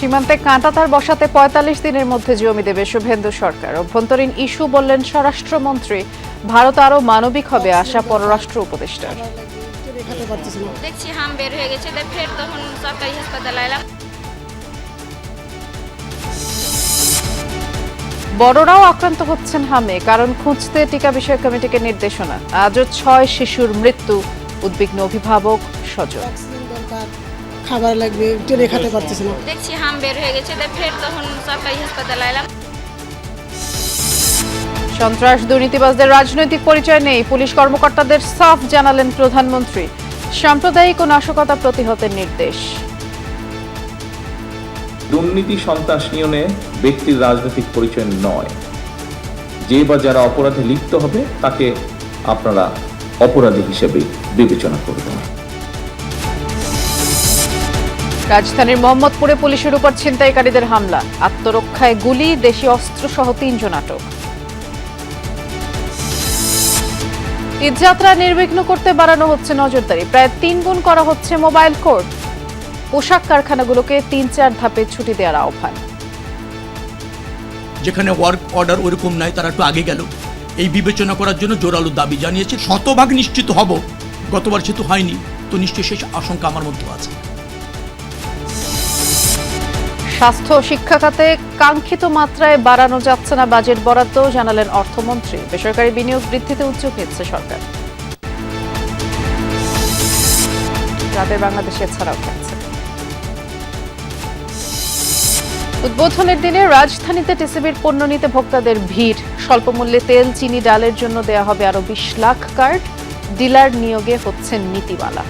সীমান্তে কাঁটাতার বসাতে ৪৫ দিনের মধ্যে জমি দেবে শুভেন্দু সরকার। অভ্যন্তরীণ ইস্যু বললেন স্বরাষ্ট্রমন্ত্রী। ভারত আরও মানবিক হবে আশা পররাষ্ট্র উপদেষ্টার। দেখছি হাম বের হয়ে গেছে, ফের তখন সরকারি হাসপাতালে এলাম। বড়রাও আক্রান্ত হচ্ছেন হামে, কারণ খুঁজতে টিকা বিষয়ক কমিটিকে নির্দেশনা। আজও ৬ শিশুর মৃত্যু, উদ্বিগ্ন অভিভাবক স্বজন। খাবার লাগবে, টেনে খেতে পারতেছে না। দেখছি হাম বের হয়ে গেছে, ফের তখন সরকারি হাসপাতালে এলাম। সন্ত্রাস দুর্নীতিবাজদের রাজনৈতিক পরিচয় নেই, পুলিশ কর্মকর্তাদের সাফ জানালেন প্রধানমন্ত্রী। সাম্প্রদায়িক ও নাশকতা প্রতিহতের নির্দেশ। দুর্নীতি সন্ত্রাস নিয়মে ব্যক্তির রাজনৈতিক পরিচয় নয়। যে বা যারা অপরাধে লিপ্ত হবে তাকে আপনারা অপরাধী হিসেবে বিবেচনা করবেন। রাজধানীর মোহাম্মদপুরে পুলিশের উপর ছিনতাইকারীদের হামলা, আত্মরক্ষায় গুলি, দেশি অস্ত্রসহ ৩ জন আটক। ঈদযাত্রা নির্বিঘ্ন করতে বাড়ানো হচ্ছে নজরদারি, প্রায় ৩ গুণ করা হচ্ছে মোবাইল কোর্ট। পোশাক কারখানাগুলোকে ৩-৪ ধাপে ছুটি দেওয়ার আহ্বান। যেখানে ওয়ার্ক অর্ডার ওরকম নাই তারা একটু আগে গেল, এই বিবেচনা করার জন্য জোরালো দাবি জানিয়েছে। শতভাগ নিশ্চিত হব, গতবার যেহেতু হয়নি তো নিশ্চয়ই শেষ আশঙ্কা আমার মধ্যে আছে। স্বাস্থ্য ও শিক্ষা খাতে কাঙ্ক্ষিত মাত্রায় বাড়ানো যাচ্ছে না বাজেট বরাদ্দ, জানালেন অর্থমন্ত্রী। বেসরকারি বিনিয়োগ বৃদ্ধিতে উদ্যোগ নিচ্ছে সরকার। রাতের বাংলাদেশে ছাড়াও থাকছে উদ্বোধনের দিনে রাজধানীতে টিসিবির পণ্য নিতে ভোক্তাদের ভিড়। স্বল্প মূল্যে তেল, চিনি, ডালের জন্য দেয়া হবে আরো ২০ লাখ কার্ড। ডিলার নিয়োগে হচ্ছেন নীতিমালা।